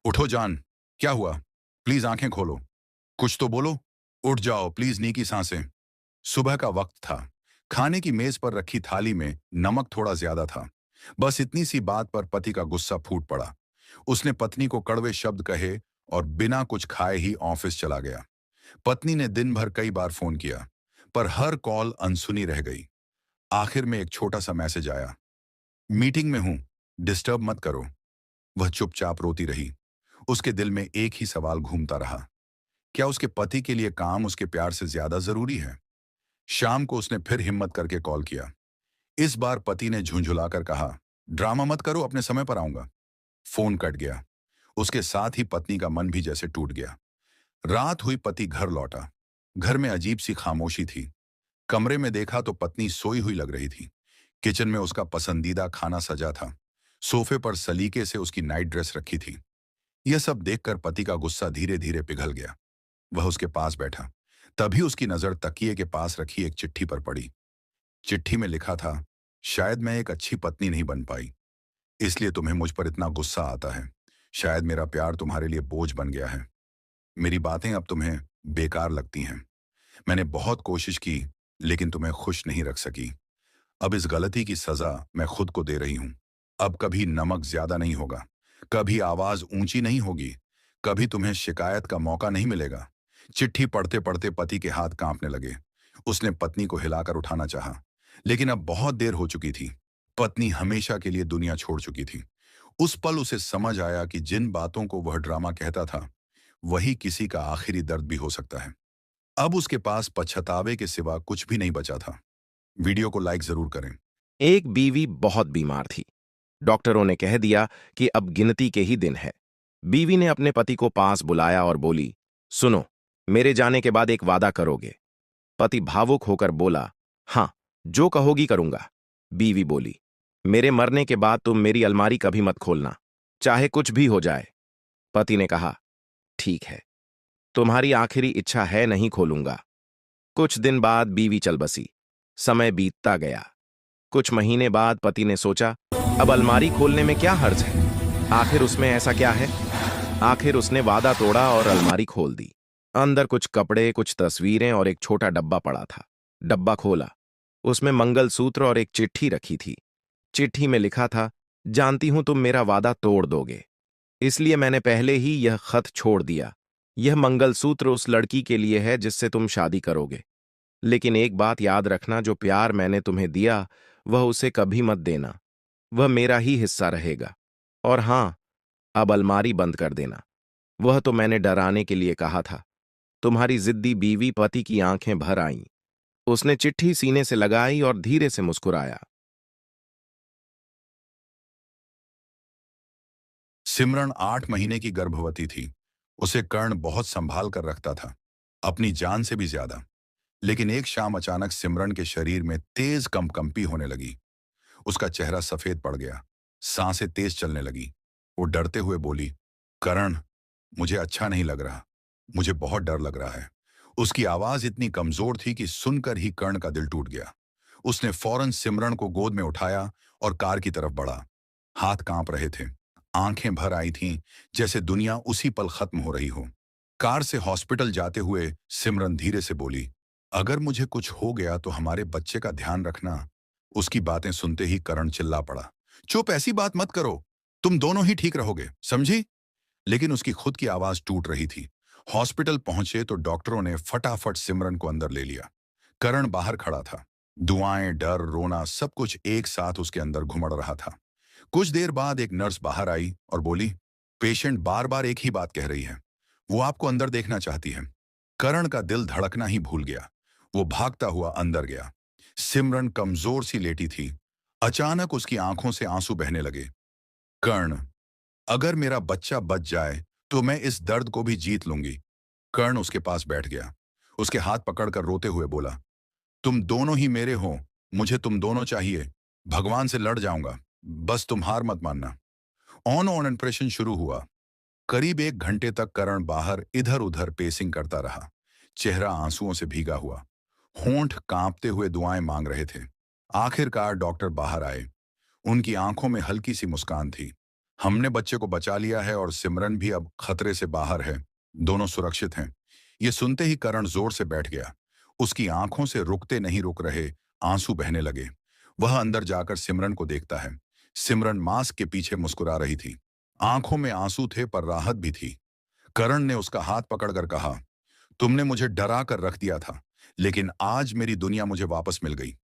उठो जान। क्या हुआ? प्लीज आंखें खोलो। कुछ तो बोलो। उठ जाओ प्लीज, नीकी सांसें। सुबह का वक्त था। खाने की मेज पर रखी थाली में नमक थोड़ा ज्यादा था। बस इतनी सी बात पर पति का गुस्सा फूट पड़ा। उसने पत्नी को कड़वे शब्द कहे और बिना कुछ खाए ही ऑफिस चला गया। पत्नी ने दिन भर कई बार फोन किया, पर हर कॉल अनसुनी रह गई। आखिर में एक छोटा सा मैसेज आया, मीटिंग में हूं, डिस्टर्ब मत करो। वह चुपचाप रोती रही। उसके दिल में एक ही सवाल घूमता रहा, क्या उसके पति के लिए काम उसके प्यार से ज्यादा जरूरी है? शाम को उसने फिर हिम्मत करके कॉल किया। इस बार पति ने झुंझुलाकर कहा, ड्रामा मत करो, अपने समय पर आऊंगा। फोन कट गया। उसके साथ ही पत्नी का मन भी जैसे टूट गया। रात हुई, पति घर लौटा। घर में अजीब सी खामोशी थी। कमरे में देखा तो पत्नी सोई हुई लग रही थी। किचन में उसका पसंदीदा खाना सजा था। सोफे पर सलीके से उसकी नाइट ड्रेस रखी थी। यह सब देखकर पति का गुस्सा धीरे धीरे पिघल गया। वह उसके पास बैठा। तभी उसकी नजर तकिए के पास रखी एक चिट्ठी पर पड़ी। चिट्ठी में लिखा था, शायद मैं एक अच्छी पत्नी नहीं बन पाई, इसलिए तुम्हें मुझ पर इतना गुस्सा आता है। शायद मेरा प्यार तुम्हारे लिए बोझ बन गया है। मेरी बातें अब तुम्हें बेकार लगती हैं। मैंने बहुत कोशिश की, लेकिन तुम्हें खुश नहीं रख सकी। अब इस गलती की सजा मैं खुद को दे रही हूं। अब कभी नमक ज्यादा नहीं होगा, कभी आवाज ऊंची नहीं होगी, कभी तुम्हें शिकायत का मौका नहीं मिलेगा। चिट्ठी पढ़ते पढ़ते पति के हाथ कांपने लगे। उसने पत्नी को हिलाकर उठाना चाहा, लेकिन अब बहुत देर हो चुकी थी। पत्नी हमेशा के लिए दुनिया छोड़ चुकी थी। उस पल उसे समझ आया कि जिन बातों को वह ड्रामा कहता था, वही किसी का आखिरी दर्द भी हो सकता है। अब उसके पास पछतावे के सिवा कुछ भी नहीं बचा था। वीडियो को लाइक जरूर करें। एक बीवी बहुत बीमार थी। डॉक्टरों ने कह दिया कि अब गिनती के ही दिन है। बीवी ने अपने पति को पास बुलाया और बोली, सुनो, मेरे जाने के बाद एक वादा करोगे? पति भावुक होकर बोला, हाँ, जो कहोगी करूंगा। बीवी बोली, मेरे मरने के बाद तुम मेरी अलमारी कभी मत खोलना, चाहे कुछ भी हो जाए। पति ने कहा, ठीक है, तुम्हारी आखिरी इच्छा है, नहीं खोलूंगा। कुछ दिन बाद बीवी चल बसी। समय बीतता गया। कुछ महीने बाद पति ने सोचा, अब अलमारी खोलने में क्या हर्ज है? आखिर उसमें ऐसा क्या है? आखिर उसने वादा तोड़ा और अलमारी खोल दी। अंदर कुछ कपड़े, कुछ तस्वीरें और एक छोटा डब्बा पड़ा था। डब्बा खोला। उसमें मंगलसूत्र और एक चिट्ठी रखी थी। चिट्ठी में लिखा था, जानती हूं तुम मेरा वादा तोड़ दोगे, इसलिए मैंने पहले ही यह खत छोड़ दिया। यह मंगलसूत्र उस लड़की के लिए है जिससे तुम शादी करोगे। लेकिन एक बात याद रखना, जो प्यार मैंने तुम्हें दिया वह उसे कभी मत देना। वह मेरा ही हिस्सा रहेगा। और हां, अब अलमारी बंद कर देना। वह तो मैंने डराने के लिए कहा था। तुम्हारी जिद्दी बीवी। पति की आंखें भर आईं। उसने चिट्ठी सीने से लगाई और धीरे से मुस्कुराया। सिमरन 8 महीने की गर्भवती थी। उसे कर्ण बहुत संभाल कर रखता था, अपनी जान से भी ज्यादा। लेकिन एक शाम अचानक सिमरन के शरीर में तेज कंपकंपी होने लगी। उसका चेहरा सफेद पड़ गया। सांसें तेज चलने लगी। वो डरते हुए बोली, करण, मुझे अच्छा नहीं लग रहा। मुझे बहुत डर लग रहा है। उसकी आवाज इतनी कमजोर थी कि सुनकर ही कर्ण का दिल टूट गया। उसने फौरन सिमरन को गोद में उठाया और कार की तरफ बढ़ा। हाथ कांप रहे थे। आंखें भर आई थीं, जैसे दुनिया उसी पल खत्म हो रही हो। कार से हॉस्पिटल जाते हुए सिमरन धीरे से बोली, अगर मुझे कुछ हो गया तो हमारे बच्चे का ध्यान रखना। उसकी बातें सुनते ही करण चिल्ला पड़ा, चुप, ऐसी बात मत करो। तुम दोनों ही ठीक रहोगे, समझी? लेकिन उसकी खुद की आवाज टूट रही थी। हॉस्पिटल पहुंचे तो डॉक्टरों ने फटाफट सिमरन को अंदर ले लिया। करण बाहर खड़ा था। दुआएं, डर, रोना सब कुछ एक साथ उसके अंदर घुमड़ रहा था। कुछ देर बाद एक नर्स बाहर आई और बोली, पेशेंट बार बार एक ही बात कह रही है, वो आपको अंदर देखना चाहती है। करण का दिल धड़कना ही भूल गया। वो भागता हुआ अंदर गया। सिमरन कमजोर सी लेटी थी। अचानक उसकी आंखों से आंसू बहने लगे। कर्ण, अगर मेरा बच्चा बच जाए तो मैं इस दर्द को भी जीत लूंगी। कर्ण उसके पास बैठ गया। उसके हाथ पकड़कर रोते हुए बोला, तुम दोनों ही मेरे हो। मुझे तुम दोनों चाहिए। भगवान से लड़ जाऊंगा, बस तुम हार मत मानना। ऑन ऑन इंप्रेशन शुरू हुआ। करीब 1 घंटे तक करण बाहर इधर उधर पेसिंग करता रहा। चेहरा आंसुओं से भीगा हुआ, होंठ कांपते हुए दुआएं मांग रहे थे। आखिरकार डॉक्टर बाहर आए। उनकी आंखों में हल्की सी मुस्कान थी। हमने बच्चे को बचा लिया है और सिमरन भी अब खतरे से बाहर है। दोनों सुरक्षित हैं। ये सुनते ही करण जोर से बैठ गया। उसकी आंखों से रुकते नहीं रुक रहे आंसू बहने लगे। वह अंदर जाकर सिमरन को देखता है। सिमरन मास्क के पीछे मुस्कुरा रही थी। आंखों में आंसू थे पर राहत भी थी। करण ने उसका हाथ पकड़कर कहा, तुमने मुझे डरा कर रख दिया था, लेकिन आज मेरी दुनिया मुझे वापस मिल गई।